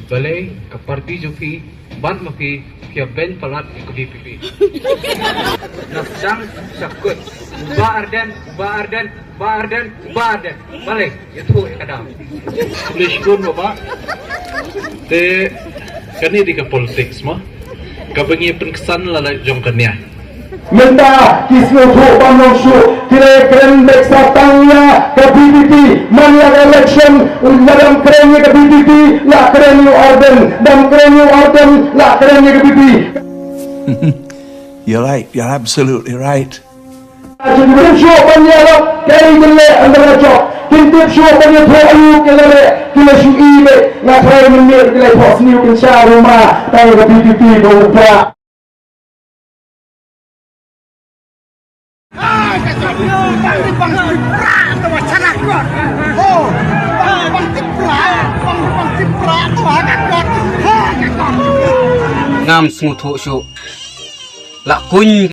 balay ke parti joki ban mapi kia ben palat ke BPP. Nafsang sakut ba ardan balay itu kadang. Tulis pun Bapak. Te kani di ke politics mo. Kabangi penkesan lalai jong kanya. Minta kismu tu bangun su kira keren beksa tangnya ke BPP mania election dalam kerennya ke BPP lah keren new orden dan keren new orden lah kerennya ke BPP. You're right. You're absolutely right. Jadi su mania lah keren gile antara cok kintip su mania tu ayu kile kile su ibe nak keren menir kile pos new kinsha rumah tahu ke BPP berubah. Ngam smutu su la kuny